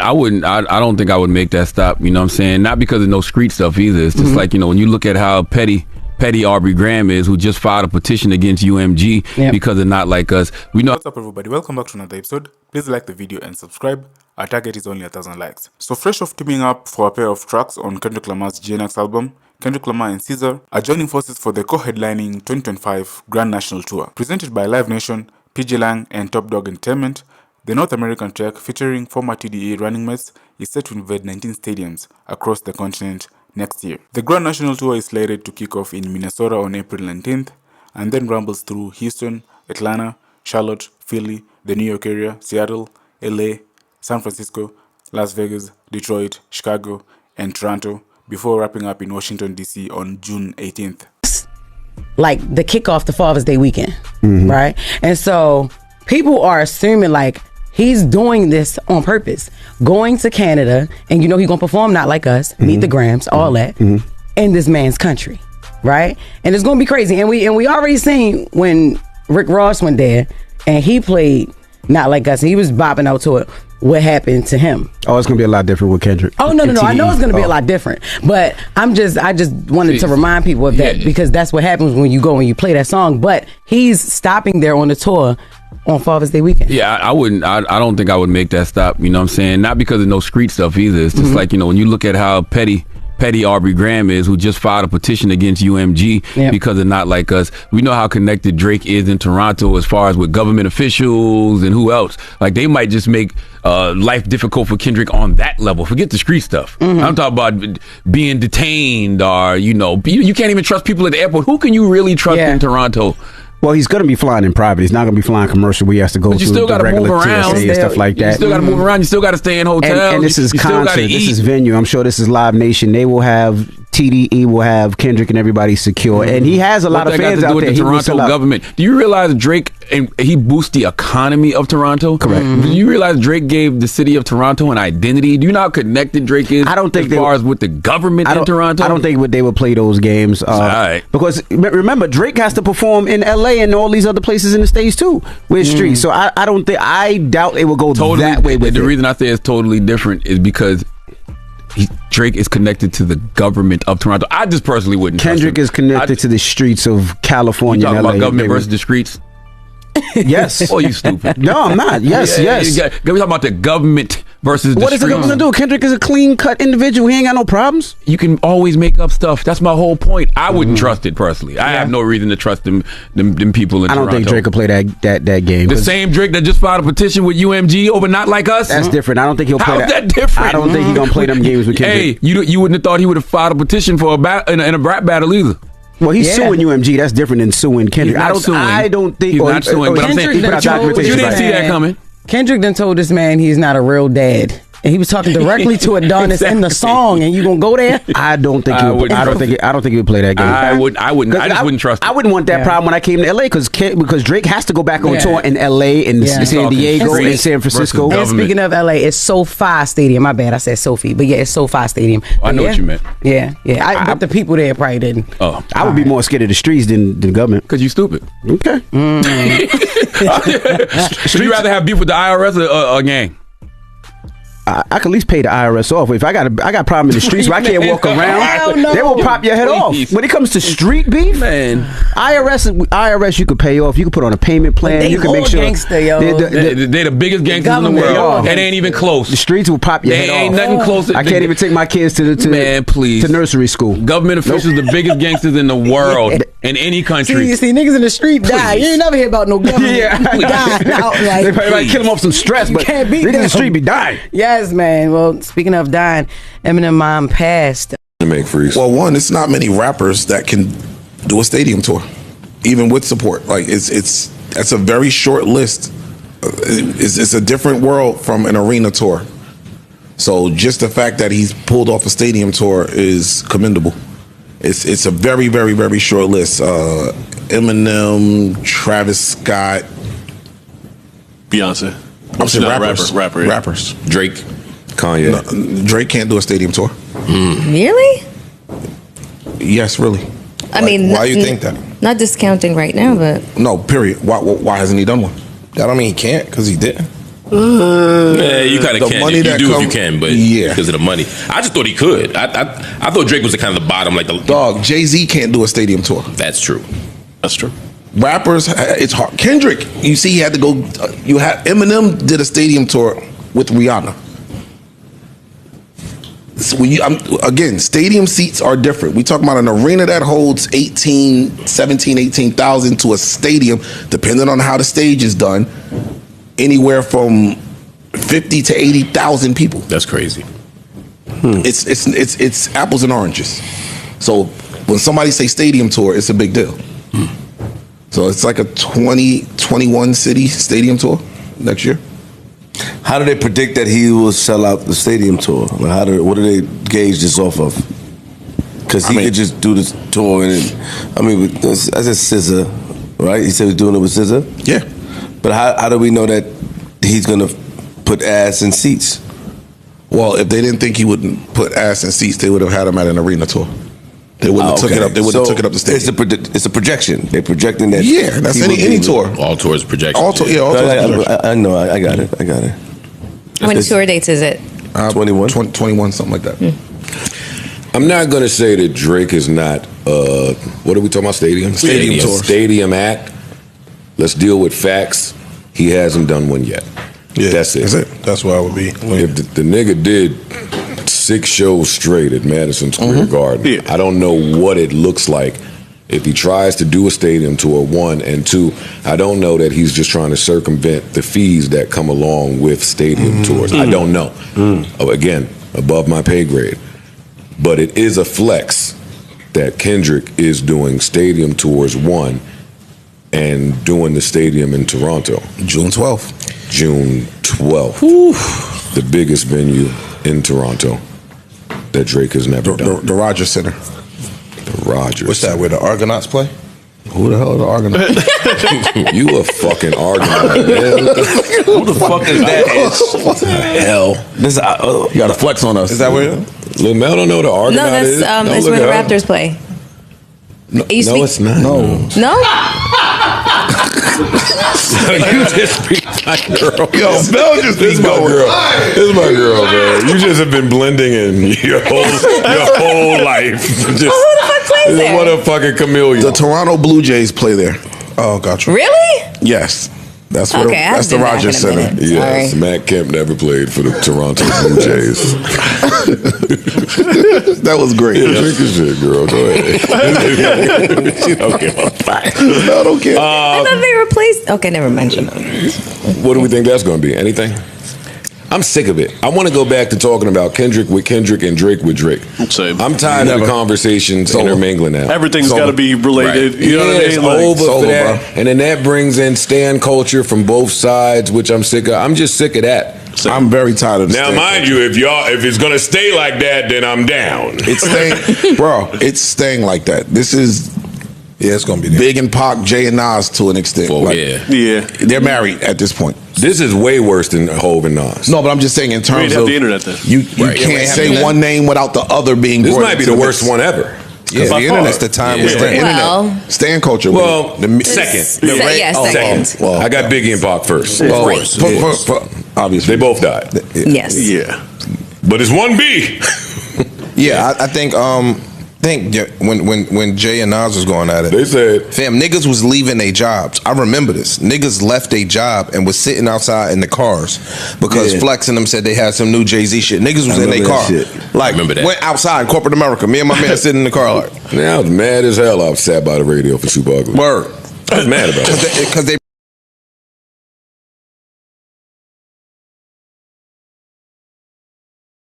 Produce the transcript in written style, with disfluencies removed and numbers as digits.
I wouldn't. I don't think I would make that stop. You know what I'm saying? Not because of no street stuff either. It's just like, you know, when you look at how petty Aubrey Graham is, who just filed a petition against UMG because of Not Like Us. We know. What's up, everybody? Welcome back to another episode. Please like the video and subscribe. Our target is only 1,000 likes. So fresh off teaming up for a pair of tracks on Kendrick Lamar's GNX album, Kendrick Lamar and SZA are joining forces for the co-headlining 2025 Grand National Tour. Presented by Live Nation, PJ Lang and Top Dog Entertainment, the North American track featuring former TDE running mates is set to invade 19 stadiums across the continent next year. The Grand National Tour is slated to kick off in Minnesota on April 19th and then rumbles through Houston, Atlanta, Charlotte, Philly, the New York area, Seattle, LA, San Francisco, Las Vegas, Detroit, Chicago, and Toronto before wrapping up in Washington, D.C. on June 18th. Like the kickoff to Father's Day weekend, right? And so people are assuming like he's doing this on purpose, going to Canada, and you know he's gonna perform Not Like Us, Meet the Grams, all that, in this man's country, right? And it's gonna be crazy. And we already seen when Rick Ross went there and he played Not Like Us, and he was bopping out to it. What happened to him? Oh, it's gonna be a lot different with Kendrick. Oh no! I know it's gonna be a lot different, but I just wanted to remind people of that because that's what happens when you go and you play that song. But he's stopping there on the tour on Father's Day weekend. Yeah, I wouldn't. I don't think I would make that stop. You know what I'm saying? Not because of no street stuff either. It's just like, you know, when you look at how petty Aubrey Graham is, who just filed a petition against UMG because of Not Like Us. We know how connected Drake is in Toronto as far as with government officials and who else. Like, they might just make life difficult for Kendrick on that level. Forget the street stuff. I'm talking about being detained or, you know, you can't even trust people at the airport. Who can you really trust in Toronto? Well, he's going to be flying in private. He's not going to be flying commercial where he has to go but you through still the gotta regular move around. TSA and stuff like that. You still got to move around. You still got to stay in hotels. And this is you concert. This is venue. I'm sure this is Live Nation. They will have TDE, will have Kendrick and everybody secure. And he has a lot of fans out there. The Toronto government. Do you realize Drake, and he boosts the economy of Toronto? Correct. Do you realize Drake gave the city of Toronto an identity? Do you know how connected Drake is? I don't think as far as with the government in Toronto? I don't think they would play those games. Because remember, Drake has to perform in LA and all these other places in the States too with streets. So I doubt it will go that way with the reason I say it's totally different is because Drake is connected to the government of Toronto. I just personally wouldn't. Kendrick is connected to the streets of California. You talking and LA, about government versus the streets? Yes. Oh, you stupid. No, I'm not. Yes. We're talking about the government versus the What is the government gonna do? Kendrick is a clean-cut individual. He ain't got no problems. You can always make up stuff. That's my whole point. I wouldn't trust it personally. I have no reason to trust them people in Toronto. I don't think Drake will play that game. The same Drake that just filed a petition with UMG over Not Like Us? That's different. I don't think he'll play that. How's that different? I don't think he's gonna play them games with Kendrick. Hey, you wouldn't have thought he would have filed a petition for in a rap battle either. Well, he's suing UMG. That's different than suing Kendrick. I don't think he's not suing. But I'm saying, you didn't see that coming. Kendrick then told this man he's not a real dad. And he was talking directly to Adonis in the song, and you gonna go there? I don't think he would. I don't think he would play that game. I wouldn't. I just wouldn't trust him. I wouldn't want that problem when I came to LA because Drake has to go back on tour in LA and San Diego and San Francisco. And speaking of LA, it's SoFi Stadium. My bad, I said Sophie, but yeah, it's SoFi Stadium. I know what you meant. Yeah. But the people there probably didn't. Oh, I would be more scared of the streets than the government. Because you stupid. Okay. Would you rather have beef with the IRS or a gang? I could at least pay the IRS off. If I got a problem in the streets where I can't walk around, they will pop your head off. When it comes to street beef, man, IRS you could pay off. You could put on a payment plan. You can make sure gangster, yo. They're the biggest gangsters in the world. It ain't even close. The streets will pop your head off. Ain't nothing close. I can't even take my kids to nursery school. Government officials, the biggest gangsters in the world in any country. See niggas in the street die. You ain't never hear about no government. Die. They probably kill them off some stress, but niggas in the street be dying. Yes, man. Well, speaking of dying, Eminem mom passed. Well, one, it's not many rappers that can do a stadium tour, even with support. Like that's a very short list. It's a different world from an arena tour. So just the fact that he's pulled off a stadium tour is commendable. It's a very, very, very short list. Eminem, Travis Scott, Beyonce. I'm saying rappers. Drake, Kanye. No, Drake can't do a stadium tour. Really? Yes, really. I mean, why do you think that? Not discounting right now, but no. Period. Why hasn't he done one? That don't mean he can't, because he didn't. Yeah, you kind The of can. money You that do if come- you can, but Yeah. because of the money. I just thought he could. I thought Drake was the kind of the bottom, like the Dog, Jay-Z can't do a stadium tour. That's true. That's true. Rappers, it's hard. Kendrick, you see, he had to go. You had Eminem did a stadium tour with Rihanna. So again, stadium seats are different. We talk about an arena that holds 18,000 to a stadium, depending on how the stage is done, anywhere from 50 to 80,000 people. That's crazy. It's apples and oranges. So when somebody say stadium tour, it's a big deal. So it's like a 21 city stadium tour next year. How do they predict that he will sell out the stadium tour? Like what do they gauge this off of? Because he could just do this tour and I said SZA, right? He said he's doing it with SZA. Yeah. But how do we know that he's gonna put ass in seats? Well, if they didn't think he wouldn't put ass in seats, they would have had him at an arena tour. They wouldn't have took it up. They would have took it up the stage. It's a projection. They're projecting that. Yeah, that's any tour. All tours projection. All tours projection. I know. I got it. How many tour dates is it? 21? 21, something like that. I'm not going to say that Drake is not, what are we talking about, stadium tour. Stadium act. Let's deal with facts. He hasn't done one yet. Yeah, That's it. That's where I would be. If the nigga did 6 shows straight at Madison Square Garden, Yeah. I don't know what it looks like if he tries to do a stadium tour, 1, and 2, I don't know that he's just trying to circumvent the fees that come along with stadium tours. I don't know. Again, above my pay grade. But it is a flex that Kendrick is doing stadium tours, 1, and doing the stadium in Toronto. June 12th. June 12th. The biggest venue in Toronto that Drake has never done. The Rogers Center. The Rogers. What's that? Where the Argonauts play? Who the hell are the Argonauts? You a fucking Argonaut, man. Who the fuck is that? Hell. This You got to flex on us. is that where? Lil Mel don't know the Argonaut No, that's is. Don't it's look where the it up. Raptors play. No, it's not. No. No? You just be my girl. Yo, Mel just This is my girl. This is my girl, man. You just have been blending in your whole life. Just, Who the fuck plays there? what a fucking chameleon. The Toronto Blue Jays play there. Oh, gotcha. Really? Yes. That's where Okay, I that's the haven't been Rogers back in a Center. minute. Yes, Sorry. Matt Kemp never played for the Toronto Blue Jays. That was great. Yeah, drink your shit, girl. Go ahead. She don't give a fuck. No, I don't care. I thought they replaced. Okay, never mentioned them. What do we think that's going to be? Anything? I'm sick of it. I want to go back to talking about Kendrick with Kendrick and Drake with Drake. Same. I'm tired of the conversations intermingling now. Everything's So- got to be related. Right. You know what I It's mean? Like, over for over, that. bro. And then that brings in stan culture from both sides, which I'm sick of. I'm just sick of that. I'm very tired of this. Now, mind you, if it's gonna stay like that, then I'm down. It's staying, bro. It's staying like that. This is Yeah, it's gonna be there. Big and Pac, Jay and Nas to an extent. Oh, Like, yeah. Yeah. they're married at this point. This is way worse than Hov and Nas. No, but I'm just saying in We terms didn't have of the internet then. you Right, yeah, we can't ain't say having one name without the other being. This brought might be into the mix. worst one ever. Yeah, By the far. internet's the time Yeah. we're The in. Well- internet, stan culture. Well, the second. Second. well, I got Biggie and Pac first. well, Right. obviously They both died. Yes. Yeah. But it's 1B. Yeah, I think when Jay and Nas was going at it, They said, fam, niggas was leaving their jobs. I remember this. Niggas left their job and was sitting outside in the cars because Yeah. Flex and them said they had some new Jay-Z shit. Niggas was in their remember car. that shit. Like, Remember that. went outside in corporate America. Me and my man sitting in the car like, man, I was mad as hell. I was sat by the radio for Super Ugly. word. I was mad about it. Because they